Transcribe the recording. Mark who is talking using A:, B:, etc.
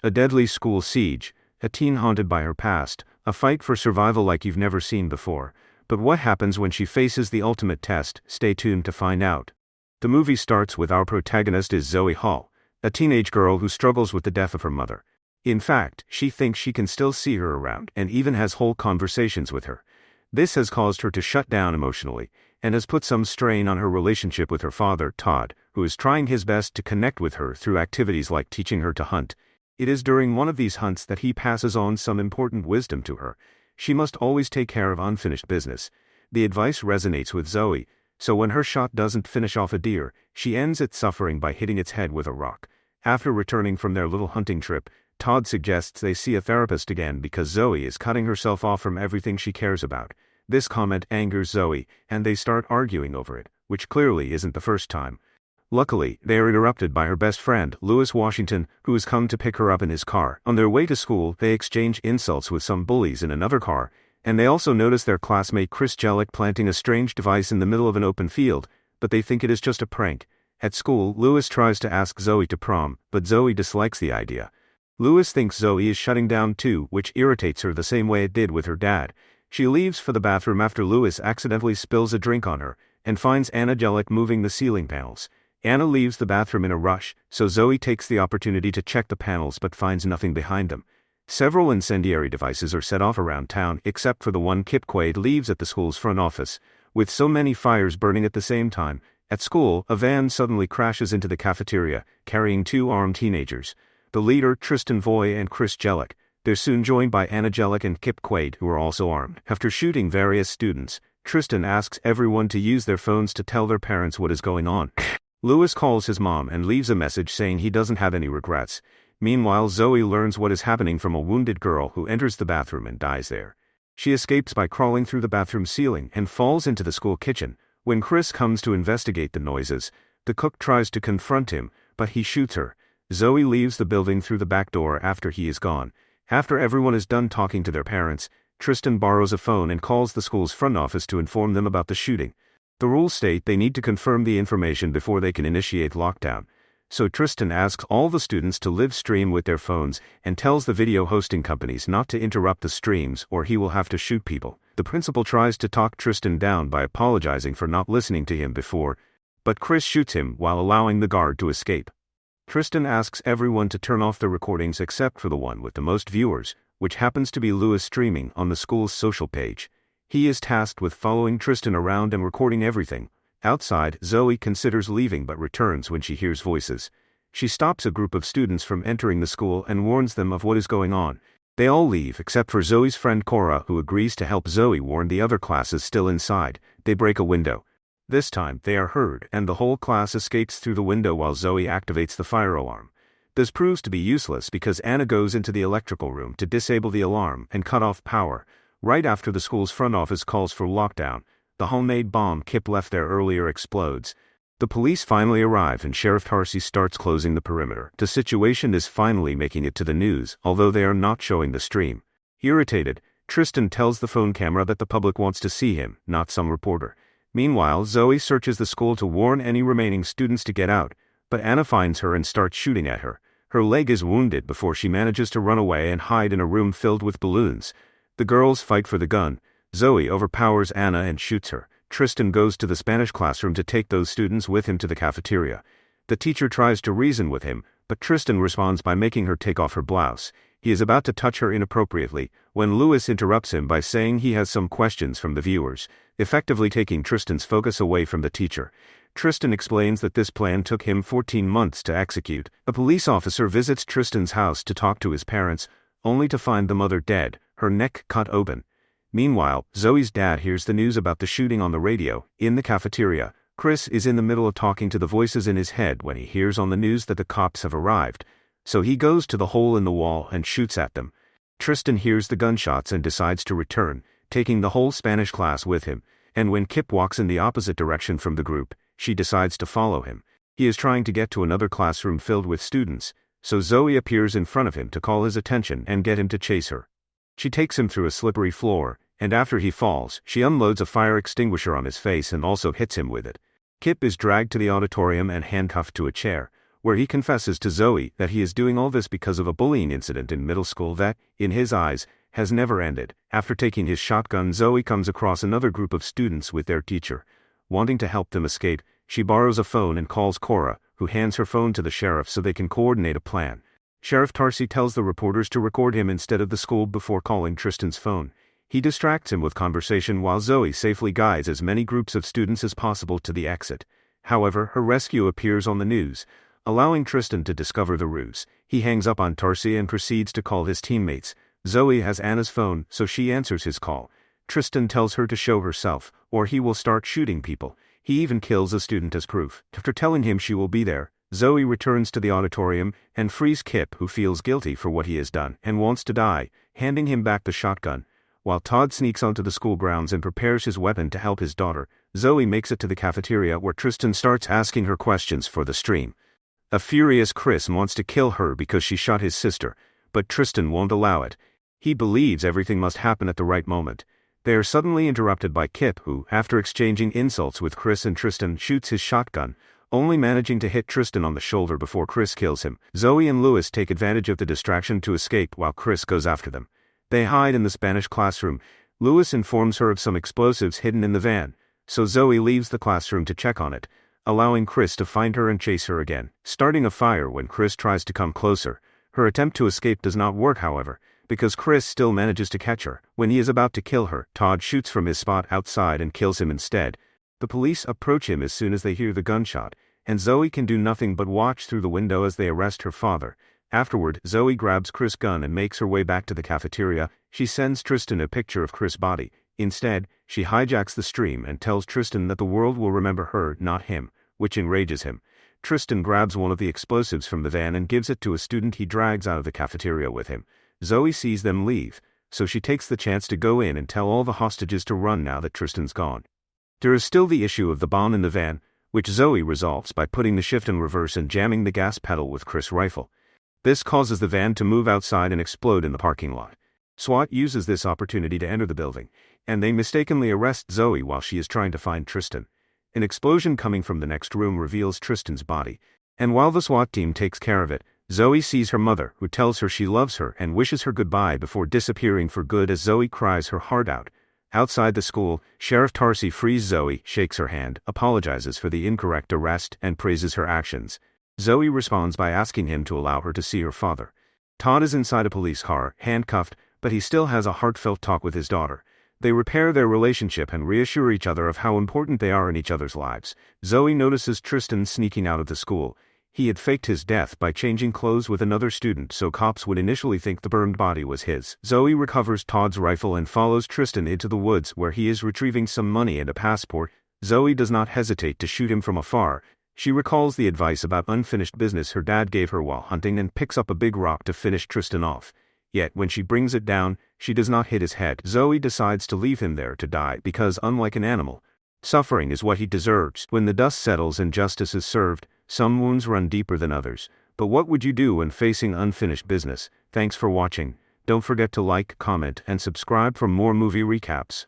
A: A deadly school siege, a teen haunted by her past, a fight for survival like you've never seen before. But what happens when she faces the ultimate test? Stay tuned to find out. The movie starts with our protagonist is Zoe Hall, a teenage girl who struggles with the death of her mother. In fact, she thinks she can still see her around and even has whole conversations with her. This has caused her to shut down emotionally, and has put some strain on her relationship with her father, Todd, who is trying his best to connect with her through activities like teaching her to hunt. It is during one of these hunts that he passes on some important wisdom to her. She must always take care of unfinished business. The advice resonates with Zoe, so when her shot doesn't finish off a deer, she ends it suffering by hitting its head with a rock. After returning from their little hunting trip, Todd suggests they see a therapist again because Zoe is cutting herself off from everything she cares about. This comment angers Zoe, and they start arguing over it, which clearly isn't the first time. Luckily, they are interrupted by her best friend, Lewis Washington, who has come to pick her up in his car. On their way to school, they exchange insults with some bullies in another car, and they also notice their classmate Chris Jellick planting a strange device in the middle of an open field, but they think it is just a prank. At school, Lewis tries to ask Zoe to prom, but Zoe dislikes the idea. Lewis thinks Zoe is shutting down too, which irritates her the same way it did with her dad. She leaves for the bathroom after Lewis accidentally spills a drink on her, and finds Anna Jellick moving the ceiling panels. Anna leaves the bathroom in a rush, so Zoe takes the opportunity to check the panels but finds nothing behind them. Several incendiary devices are set off around town except for the one Kip Quaid leaves at the school's front office. With so many fires burning at the same time, at school, a van suddenly crashes into the cafeteria, carrying two armed teenagers. The leader, Tristan Voy and Chris Jellick. They're soon joined by Anna Jellick and Kip Quaid, who are also armed. After shooting various students, Tristan asks everyone to use their phones to tell their parents what is going on. Lewis calls his mom and leaves a message saying he doesn't have any regrets. Meanwhile, Zoe learns what is happening from a wounded girl who enters the bathroom and dies there. She escapes by crawling through the bathroom ceiling and falls into the school kitchen. When Chris comes to investigate the noises, the cook tries to confront him, but he shoots her. Zoe leaves the building through the back door after he is gone. After everyone is done talking to their parents, Tristan borrows a phone and calls the school's front office to inform them about the shooting. The rules state they need to confirm the information before they can initiate lockdown. So Tristan asks all the students to live stream with their phones and tells the video hosting companies not to interrupt the streams or he will have to shoot people. The principal tries to talk Tristan down by apologizing for not listening to him before, but Chris shoots him while allowing the guard to escape. Tristan asks everyone to turn off the recordings except for the one with the most viewers, which happens to be Lewis streaming on the school's social page. He is tasked with following Tristan around and recording everything. Outside, Zoe considers leaving but returns when she hears voices. She stops a group of students from entering the school and warns them of what is going on. They all leave except for Zoe's friend Cora, who agrees to help Zoe warn the other classes still inside. They break a window. This time, they are heard and the whole class escapes through the window while Zoe activates the fire alarm. This proves to be useless because Anna goes into the electrical room to disable the alarm and cut off power. Right after the school's front office calls for lockdown, the homemade bomb Kip left there earlier explodes. The police finally arrive and Sheriff Tarsi starts closing the perimeter. The situation is finally making it to the news, although they are not showing the stream. Irritated, Tristan tells the phone camera that the public wants to see him, not some reporter. Meanwhile, Zoe searches the school to warn any remaining students to get out, but Anna finds her and starts shooting at her. Her leg is wounded before she manages to run away and hide in a room filled with balloons. The girls fight for the gun. Zoe overpowers Anna and shoots her. Tristan goes to the Spanish classroom to take those students with him to the cafeteria. The teacher tries to reason with him, but Tristan responds by making her take off her blouse. He is about to touch her inappropriately, when Lewis interrupts him by saying he has some questions from the viewers, effectively taking Tristan's focus away from the teacher. Tristan explains that this plan took him 14 months to execute. A police officer visits Tristan's house to talk to his parents, only to find the mother dead, her neck cut open. Meanwhile, Zoe's dad hears the news about the shooting on the radio. In the cafeteria, Chris is in the middle of talking to the voices in his head when he hears on the news that the cops have arrived. So he goes to the hole in the wall and shoots at them. Tristan hears the gunshots and decides to return, taking the whole Spanish class with him, and when Kip walks in the opposite direction from the group, she decides to follow him. He is trying to get to another classroom filled with students, so Zoe appears in front of him to call his attention and get him to chase her. She takes him through a slippery floor, and after he falls, she unloads a fire extinguisher on his face and also hits him with it. Kip is dragged to the auditorium and handcuffed to a chair. where he confesses to Zoe that he is doing all this because of a bullying incident in middle school that, in his eyes, has never ended. After taking his shotgun, Zoe comes across another group of students with their teacher. Wanting to help them escape, she borrows a phone and calls Cora, who hands her phone to the sheriff so they can coordinate a plan. Sheriff Tarsi tells the reporters to record him instead of the school before calling Tristan's phone. He distracts him with conversation while Zoe safely guides as many groups of students as possible to the exit. However, her rescue appears on the news, allowing Tristan to discover the ruse. He hangs up on Tarsi and proceeds to call his teammates. Zoe has Anna's phone, so she answers his call. Tristan tells her to show herself, or he will start shooting people. He even kills a student as proof. After telling him she will be there, Zoe returns to the auditorium and frees Kip, who feels guilty for what he has done and wants to die, handing him back the shotgun. While Todd sneaks onto the school grounds and prepares his weapon to help his daughter, Zoe makes it to the cafeteria where Tristan starts asking her questions for the stream. A furious Chris wants to kill her because she shot his sister, but Tristan won't allow it. He believes everything must happen at the right moment. They are suddenly interrupted by Kip, who, after exchanging insults with Chris and Tristan, shoots his shotgun, only managing to hit Tristan on the shoulder before Chris kills him. Zoe and Lewis take advantage of the distraction to escape while Chris goes after them. They hide in the Spanish classroom. Lewis informs her of some explosives hidden in the van, so Zoe leaves the classroom to check on it, allowing Chris to find her and chase her again, starting a fire when Chris tries to come closer. Her attempt to escape does not work, however, because Chris still manages to catch her. When he is about to kill her, Todd shoots from his spot outside and kills him instead. The police approach him as soon as they hear the gunshot, and Zoe can do nothing but watch through the window as they arrest her father. Afterward, Zoe grabs Chris' gun and makes her way back to the cafeteria. She sends Tristan a picture of Chris' body. Instead, she hijacks the stream and tells Tristan that the world will remember her, not him, which enrages him. Tristan grabs one of the explosives from the van and gives it to a student he drags out of the cafeteria with him. Zoe sees them leave, so she takes the chance to go in and tell all the hostages to run now that Tristan's gone. There is still the issue of the bomb in the van, which Zoe resolves by putting the shift in reverse and jamming the gas pedal with Chris' rifle. This causes the van to move outside and explode in the parking lot. SWAT uses this opportunity to enter the building, and they mistakenly arrest Zoe while she is trying to find Tristan. An explosion coming from the next room reveals Tristan's body, and while the SWAT team takes care of it, Zoe sees her mother, who tells her she loves her and wishes her goodbye before disappearing for good as Zoe cries her heart out. Outside the school, Sheriff Tarsi frees Zoe, shakes her hand, apologizes for the incorrect arrest, and praises her actions. Zoe responds by asking him to allow her to see her father. Todd is inside a police car, handcuffed, but he still has a heartfelt talk with his daughter. They repair their relationship and reassure each other of how important they are in each other's lives. Zoe notices Tristan sneaking out of the school. He had faked his death by changing clothes with another student so cops would initially think the burned body was his. Zoe recovers Todd's rifle and follows Tristan into the woods where he is retrieving some money and a passport. Zoe does not hesitate to shoot him from afar. She recalls the advice about unfinished business her dad gave her while hunting and picks up a big rock to finish Tristan off. Yet when she brings it down, she does not hit his head. Zoe decides to leave him there to die because, unlike an animal, suffering is what he deserves. When the dust settles and justice is served, some wounds run deeper than others. But what would you do when facing unfinished business? Thanks for watching. Don't forget to like, comment, and subscribe for more movie recaps.